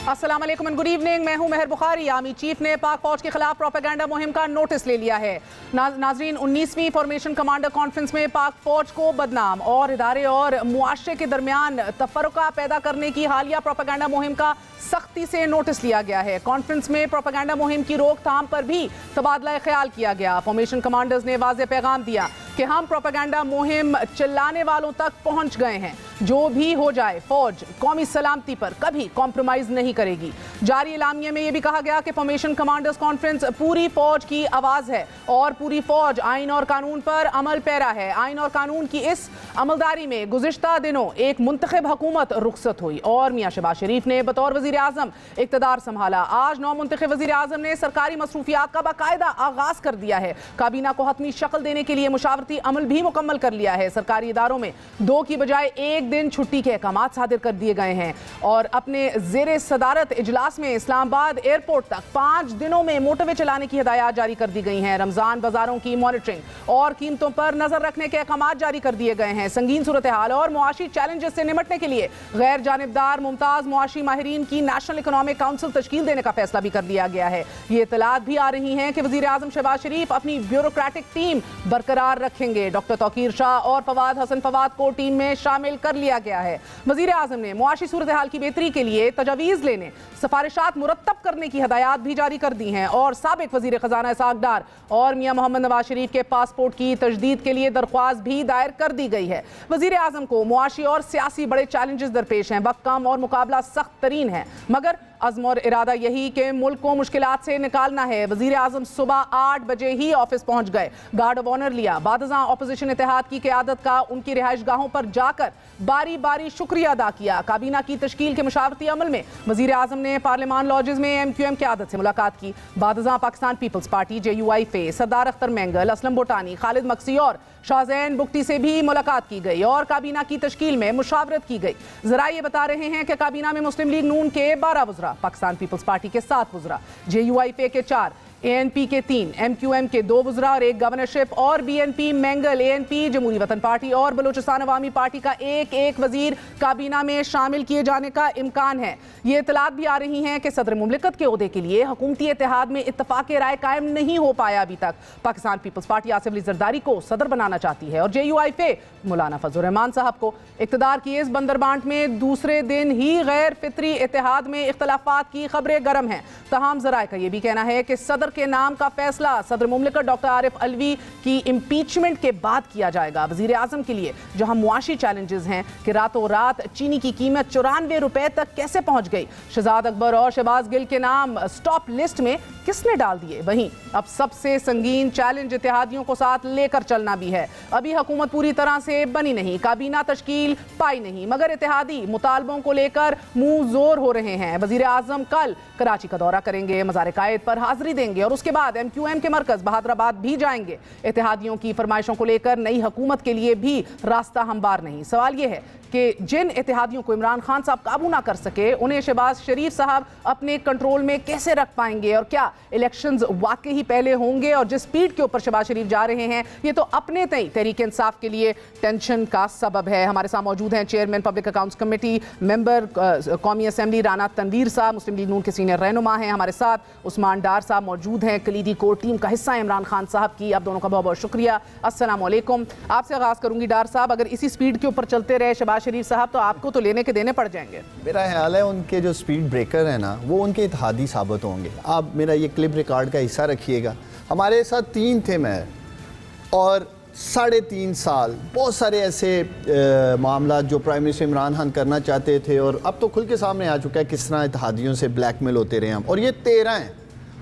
अस्सलाम वालेकुम and good evening. मैं हूं मेहर बुखारी। आर्मी चीफ ने पाक फौज के खिलाफ प्रोपेगेंडा मुहिम का नोटिस ले लिया है। नाजरीन, 19वीं फॉर्मेशन कमांडर कॉन्फ्रेंस में पाक फौज को बदनाम और इदारे और मुआशरे के दरमियान तफरुका पैदा करने की हालिया प्रोपेगेंडा मुहिम का सख्ती से नोटिस लिया गया है। कॉन्फ्रेंस में प्रोपेगेंडा मुहिम की रोकथाम पर भी तबादला ख्याल किया गया। फॉर्मेशन कमांडर्स ने वाज़ेह पैगाम दिया कि हम प्रोपेगेंडा मुहिम चिल्लाने वालों तक पहुंच गए हैं। जो भी हो जाए, फौज कौमी सलामती पर कभी कॉम्प्रोमाइज नहीं करेगी। जारी एलामिया में यह भी कहा गया कि फॉर्मेशन कमांडर्स कॉन्फ्रेंस पूरी फौज की आवाज है और पूरी फौज आइन और कानून पर अमल पैरा है। आइन और कानून की इस अमलदारी में गुज़िश्ता दिनों एक मुंतखब हुकूमत रुखसत हुई और मियां शहबाज शरीफ ने बतौर वज़ीर आज़म इक़्तिदार संभाला। आज नौ मुंतखब वज़ीर आज़म ने सरकारी मसरूफियात का बाकायदा आगाज कर दिया है। काबीना को हतमी शक्ल देने के लिए मुशावरती अमल भी मुकम्मल कर लिया है। सरकारी इदारों में 2 की बजाय 1 दिन छुट्टी के अहकामात सादिर कर दिए गए हैं और अपने ज़ेरे सदारत इजलास में इस्लामाबाद एयरपोर्ट तक 5 दिनों में मोटरवे चलाने की हिदायत जारी कर दी गई हैं। रमजान बाजारों की मॉनिटरिंग और कीमतों पर नजर रखने के अहकामात जारी कर दिए गए हैं। संगीन सूरत हाल और मुआशी चैलेंजेस से निपटने के लिए गैर जानिबदार मुमताज मुआशी माहिरीन की नेशनल इकोनॉमिक काउंसिल तश्कील देने का फैसला भी कर लिया गया है। ये इत्तलात भी आ रही हैं कि वज़ीर आज़म शहबाज शरीफ अपनी ब्यूरोक्रेटिक टीम बरकरार रखेंगे। डॉक्टर तौकीर शाह और फवाद हसन फवाद को टीम में शामिल कर लिया गया है। वज़ीर आज़म ने मुआशी सूरत हाल की बेहतरी के लिए तजावीज़ लेने, सिफारिशात मुरत्तब करने की हदायत भी जारी कर दी हैं और साबिक वज़ीर ख़जाना इसहाक़ डार और मियां मोहम्मद नवाज शरीफ के पासपोर्ट की तजदीद के लिए दरख्वास्त भी दायर कर दी गई है। वज़ीर आज़म को मुआशी और सियासी बड़े चैलेंजेस दरपेश हैं। वक्त कम और मुकाबला सख्त तरीन है, मगर अज़्म और इरादा यही कि मुल्क को मुश्किलात से निकालना है। वज़ीर आज़म सुबह 8 बजे ही ऑफिस पहुंच गए, गार्ड ऑफ ऑनर लिया। बादशाह अपोजिशन इत्तेहाद की क़यादत का उनकी रिहाइश गाहों पर जाकर बारी बारी शुक्रिया अदा किया। काबीना की तश्कील के मुशावरती अमल में वज़ीर आज़म ने पार्लियामान लॉजेस में MQM क़यादत से मुलाकात की। बादशाह पाकिस्तान पीपल्स पार्टी JUI फ़े सरदार अख्तर मैंगल, असलम बोटानी, खालिद मक्सी और शाहजैन बुख्ती से भी मुलाकात की गई और काबीना की तश्कील में मुशावरत की गई। ज़रा ये बता रहे हैं कि काबीना में मुस्लिम लीग नून के 12 वज़रा, पाकिस्तान पीपल्स पार्टी के 7 वज़रा, JUI फ़े के 4, ANP के 3, MQM के 2 वज़रा और 1 गवर्नरशिप और BNP मैंगल, ANP जमहूरी वतन पार्टी और बलूचिस्तान अवामी पार्टी का एक वज़ीर काबीना में शामिल किए जाने का इम्कान है। ये इत्तलात भी आ रही हैं कि सदर मुमलिकत के ओहदे के लिए हुकूमती इत्तेहाद में इत्तफाक़ राय कायम नहीं हो पाया अभी तक। पाकिस्तान पीपल्स पार्टी आसिफ अली जरदारी को सदर बनाना चाहती है और JUI फ़े मौलाना फजल रहमान साहब को। इक़्तिदार की इस बंदरबांट में दूसरे दिन ही गैर फितरी इत्तेहाद में इख्तलाफात की खबरें गर्म हैं। तमाम ज़राए का यह भी कहना है कि सदर के नाम का फैसला सदर मुमलिकत डॉक्टर आरिफ अलवी की इम्पीचमेंट के बाद किया जाएगा। वज़ीर आज़म के लिए जहां मुआशी चैलेंजेस हैं कि रातों रात चीनी की कीमत 94 रुपए तक कैसे पहुंच गई, शहजाद अकबर और शहबाज गिल के नाम स्टॉप लिस्ट में किसने डाल दिए, वहीं अब सबसे संगीन चैलेंज इत्तेहादियों को साथ लेकर चलना भी है। अभी हुकूमत पूरी तरह से बनी नहीं, काबीना तश्कील पाई नहीं, मगर इत्तेहादी मुतालबों को लेकर मुंह जोर हो रहे हैं। वज़ीर आज़म कल कराची का दौरा करेंगे, मज़ार कायद पर हाजिरी देंगे और उसके बाद MQM के मरकज बहादुराबाद भी जाएंगे। इत्तेहादियों की फरमाइशों को लेकर नई हुकूमत के लिए भी रास्ता हमवार नहीं। सवाल यह है कि जिन इत्तेहादियों को इमरान खान साहब काबू ना कर सके, उन्हें शहबाज शरीफ साहब अपने कंट्रोल में कैसे रख पाएंगे और क्या इलेक्शंस वाकई ही पहले होंगे? और जिस स्पीड के ऊपर शहबाज शरीफ जा रहे हैं, ये तो अपने तय तहरीक इंसाफ के लिए टेंशन का सबब है। हमारे साथ मौजूद हैं chairman public accounts committee, member कौमी असम्बली राना तनवीर साहब, मुस्लिम लीग नून के सीनियर रहनुमा हैं। हमारे साथ उस्मान डार साहब मौजूद हैं, कलीदी कोर टीम का हिस्सा है इमरान खान साहब की। आप दोनों का बहुत बहुत शुक्रिया। अस्सलाम वालेकुम। आपसे आगाज़ करूंगी डार साहब, अगर इसी स्पीड के ऊपर चलते रहे शहबाज शरीफ साहब तो आपको तो लेने के देने पड़ जाएंगे। मेरा ख्याल है उनके जो स्पीड ब्रेकर है ना, वो उनके इत्तेहादी साबित होंगे। आप मेरा ये क्लिप रिकॉर्ड का हिस्सा रखिएगा। हमारे साथ 3 थे मैं और 3.5 साल बहुत सारे ऐसे मामला जो प्राइम मिनिस्टर इमरान खान करना चाहते थे और अब तो खुल के सामने आ चुका है किस तरह इत्तेहादियों से ब्लैकमेल होते रहे हम। और ये 13 हैं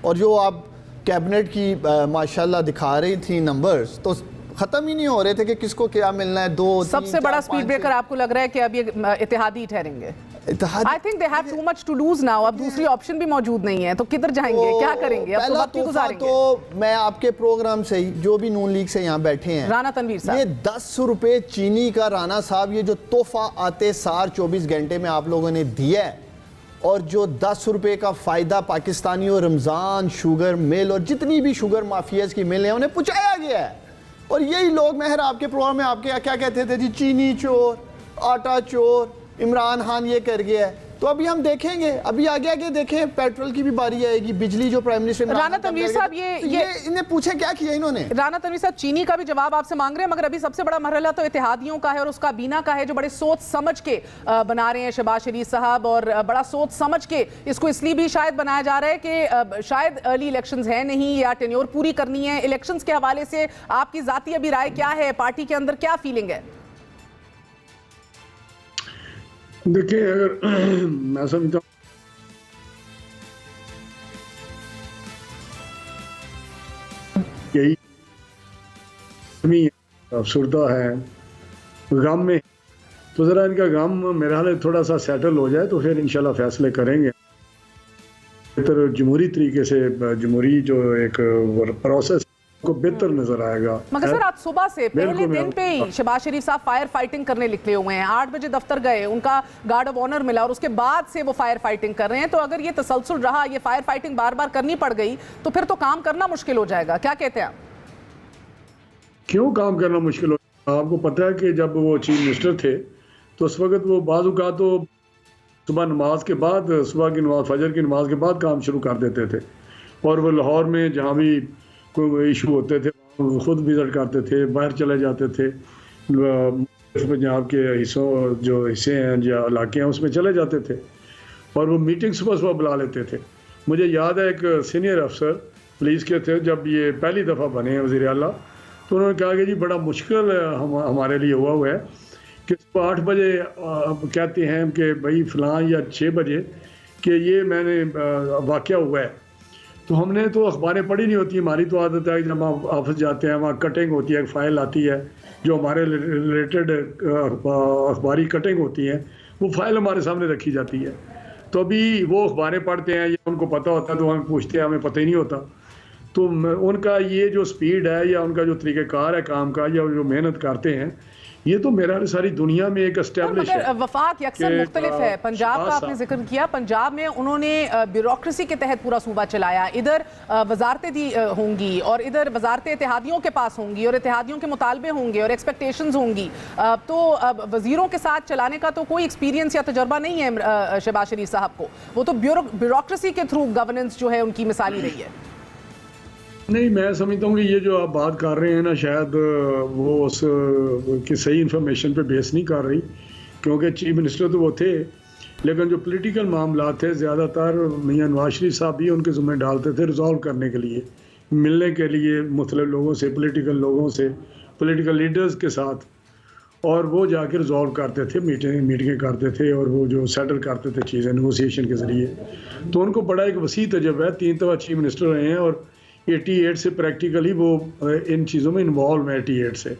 और जो आप कैबिनेट की माशाल्लाह दिखा रही थी नंबर्स, तो खत्म ही नहीं हो रहे थे कि किसको क्या मिलना है। 2 सबसे बड़ा स्पीड ब्रेकर आपको लग रहा है कि अब ये इत्तेहादी ठहरेंगे? I think they have too much to lose now. अब दूसरी ऑप्शन भी मौजूद नहीं है, तो किधर जाएंगे, क्या करेंगे? अब तो वक्त ही गुजारेंगे। तो मैं आपके प्रोग्राम से ही जो भी नून लीग से यहाँ बैठे हैं, राना तनवीर साहब, ये 10 रुपए चीनी का राना साहब, ये जो तोहफा आते सार 24 घंटे में आप लोगों ने दिया है और जो 10 रुपए का फ़ायदा पाकिस्तानी और रमज़ान शुगर मिल और जितनी भी शुगर माफियाज की मिल है उन्हें पहुँचाया गया है। और यही लोग महर आपके प्रोग्राम में आपके क्या कहते थे जी, चीनी चोर, आटा चोर, इमरान खान ये कर गया है। तो अभी हम देखेंगे, अभी आगे आगे देखें, पेट्रोल की भी बारी आएगी, बिजली जो प्राइम मिनिस्टर राना तनवीर साहब ये इन्हें पूछे क्या किया इन्होंने। राना तनवीर साहब चीनी का भी जवाब आपसे मांग रहे हैं, मगर अभी सबसे बड़ा मरहला तो इत्तेहादियों का है और उसका बीना का है, जो बड़े सोच समझ के बना रहे हैं शहबाज शरीफ साहब, और बड़ा सोच समझ के इसको इसलिए भी शायद बनाया जा रहा है कि शायद अर्ली इलेक्शंस है नहीं या टेन्योर पूरी करनी है। इलेक्शंस के हवाले से आपकी जाती अभी राय क्या है, पार्टी के अंदर क्या फीलिंग है? देखिए, अगर मैं समझता हूँ यही अफसरदा है, गम में, तो ज़रा इनका गम मेरे ख्याल थोड़ा सा सेटल हो जाए तो फिर इंशाल्लाह फैसले करेंगे। बेहतर जमहूरी तरीके से, जमहूरी जो एक प्रोसेस को बेहतर नजर आएगा। मगर सर आज सुबह से पहले दिन पे ही शहबाज शरीफ साहब फायर फाइटिंग करने निकले हुए हैं, 8 बजे दफ्तर गए, उनका गार्ड ऑफ ऑनर मिला और उसके बाद से वो फायर फाइटिंग कर रहे हैं। तो अगर ये तसलसल रहा, ये फायर फाइटिंग बार बार करनी पड़ गई, तो फिर तो काम करना मुश्किल हो जाएगा। क्या कहते हैं आप? क्यों काम करना मुश्किल हो? आपको पता है कि जब वो चीफ मिनिस्टर थे तो उस वक्त वो बाजू का तो सुबह नमाज के बाद, सुबह की नमाज, फजर की नमाज के बाद काम शुरू कर देते थे, और वो लाहौर में जहाँ भी कोई इशू होते थे वो खुद विजिट करते थे, बाहर चले जाते थे, पंजाब के हिस्सों जो हिस्से हैं या इलाके हैं उसमें चले जाते थे, और वो मीटिंग सुबह सुबह बुला लेते थे। मुझे याद है एक सीनियर अफसर पुलिस के थे, जब ये पहली दफ़ा बने हैं वज़ीर आला, तो उन्होंने कहा कि जी बड़ा मुश्किल हमारे लिए हुआ है कि सुबह 8 बजे कहते हैं कि भाई फ़लाँ या 6 बजे कि ये मैंने वाक़या हुआ है, तो हमने तो अखबारें पढ़ी नहीं होती। हमारी तो आदत है जब हम ऑफिस जाते हैं वहाँ कटिंग होती है, एक फ़ाइल आती है जो हमारे रिलेटेड अखबारी कटिंग होती है, वो फ़ाइल हमारे सामने रखी जाती है। तो अभी वो अखबारें पढ़ते हैं या उनको पता होता है तो हमें पूछते हैं, हमें पता ही नहीं होता। तो उनका ये जो स्पीड है या उनका जो तरीक़ाकार है काम का, या जो मेहनत करते हैं, ये तो मेरा सारी दुनिया में एक एस्टेब्लिश है। वफाक अक्सर मुख्तलिफ है। पंजाब का आपने जिक्र किया, पंजाब में उन्होंने ब्यूरोक्रेसी के तहत पूरा सूबा चलाया, इधर वजारतें दी होंगी और इधर वजारतें इत्तेहादियों के पास होंगी और इत्तेहादियों के मुतालबे होंगे और एक्सपेक्टेशंस होंगी। तो वजीरों के साथ चलाने का तो कोई एक्सपीरियंस या तजर्बा नहीं है शहबाज शरीफ साहब को, वो तो ब्यूरोक्रेसी के थ्रू गवर्नेंस जो है उनकी मिसाली रही है। नहीं, मैं समझता हूँ कि ये जो आप बात कर रहे हैं ना, शायद वो उस की सही इन्फॉर्मेशन पे बेस नहीं कर रही, क्योंकि चीफ मिनिस्टर तो वो थे, लेकिन जो पॉलिटिकल मामला थे ज़्यादातर मियां नवाज शरीफ साहब भी उनके ज़िम्मे डालते थे रिजॉल्व करने के लिए, मिलने के लिए मुख्तलिफ लोगों से, पॉलिटिकल लोगों से, पॉलिटिकल लीडर्स के साथ, और वो जाके रिजॉल्व करते थे, मीटिंगें करते थे, और वो जो सेटल करते थे चीज़ें नेगोशिएशन के ज़रिए। तो उनको बड़ा एक वसी तजर्बा है, 3 दफ़ा चीफ मिनिस्टर रहे हैं, और 88 से प्रैक्टिकली वो इन चीज़ों में इन्वॉल्व है 88 से।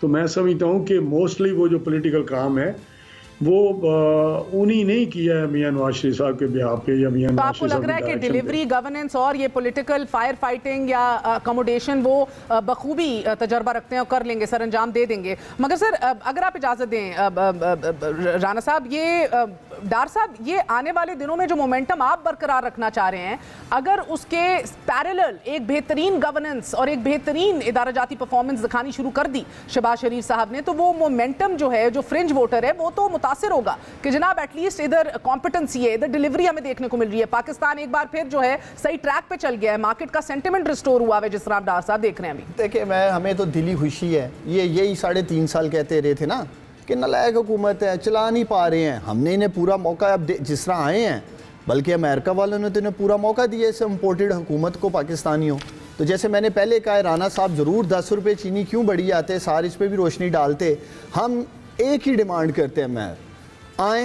तो मैं समझता हूँ कि मोस्टली वो जो पॉलिटिकल काम है वो उन्हीं नहीं किया है मियां नवाज शरीफ साहब के बिहाफ पे या मियां नवाज आपको लग रहा है कि डिलीवरी, गवर्नेंस और ये पॉलिटिकल फायर फाइटिंग या अकोमोडेशन वो बखूबी तजर्बा रखते हैं और कर लेंगे, सर अंजाम दे देंगे। मगर सर अगर आप इजाज़त दें राना साहब, ये डार साहब, ये आने वाले दिनों में जो मोमेंटम आप बरकरार रखना चाह रहे हैं, अगर उसके पैरेलल एक बेहतरीन गवर्नेंस और एक बेहतरीन इदारा जाती परफॉर्मेंस दिखानी शुरू कर दी शहबाज शरीफ साहब ने, तो वो मोमेंटम जो है, जो फ्रिंज वोटर है, वो तो मुतासिर होगा कि जनाब एटलीस्ट इधर कॉम्पिटेंसी है, इधर डिलीवरी हमें देखने को मिल रही है। पाकिस्तान एक बार फिर जो है सही ट्रैक पे चल गया है, मार्केट का सेंटिमेंट रिस्टोर हुआ है, जिस तरह आप डार साहब देख रहे हैं अभी। देखिए, हमें तो दिली खुशी है, यही 3.5 साल कहते रहे थे ना कि नालायक हुकूमत है, चला नहीं पा रहे हैं। हमने इन्हें पूरा मौका, अब जिस तरह आए हैं, बल्कि अमेरिका वालों ने तो इन्हें पूरा मौका दिया इस इम्पोर्टेड हुकूमत को, पाकिस्तानियों। तो जैसे मैंने पहले कहा, राना साहब ज़रूर 10 रुपये चीनी क्यों बढ़ी आते, सार इस पर भी रोशनी डालते। हम एक ही डिमांड करते हैं, मैं आए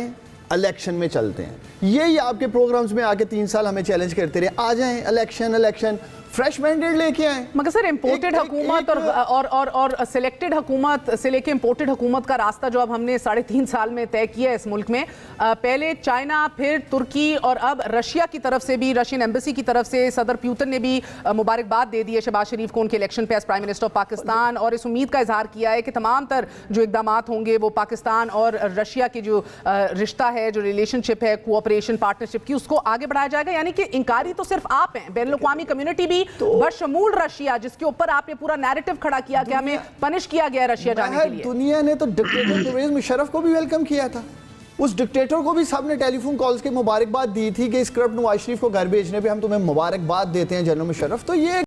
इलेक्शन में चलते हैं। यही आपके प्रोग्राम्स में आके 3 साल हमें चैलेंज करते रहे, आ जाएं इलेक्शन, फ्रेश मैंडेट लेके आए। मगर सर इम्पोर्टेड हुकूमत और सिलेक्टेड हुकूमत से लेके इम्पोर्टेड हुकूमत का रास्ता जो अब हमने 3.5 साल में तय किया है इस मुल्क में, पहले चाइना, फिर तुर्की और अब रशिया की तरफ से भी, रशियन एम्बेसी की तरफ से सदर प्यूटन ने भी मुबारकबाद दे दी है शहबाज शरीफ को उनके इलेक्शन पे as prime minister of Pakistan, और इस उम्मीद का इजहार किया है कि तमाम तर जो इकदाम होंगे वो पाकिस्तान और रशिया की जो रिश्ता है, जो रिलेशनशिप है, कोऑपरेशन, पार्टनरशिप की, उसको आगे बढ़ाया जाएगा। यानी कि इंकारी तो सिर्फ आप हैं, बैनुल अक़वामी कम्युनिटी भी बशमूल रशिया, जिसके ऊपर आपने पूरा नैरेटिव खड़ा किया कि हमें पनिश किया गया रशिया जाने के लिए। दुनिया ने तो डिक्टेटर परवेज मुशर्रफ को भी वेलकम किया था, उस डिक्टेटर को भी सबने टेलीफोन कॉल्स के मुबारकबाद दी थी कि इस करप्ट नवाज शरीफ को घर भेजने पे हम तुम्हें मुबारकबाद देते हैं जनरल मुशर्रफ। तो ये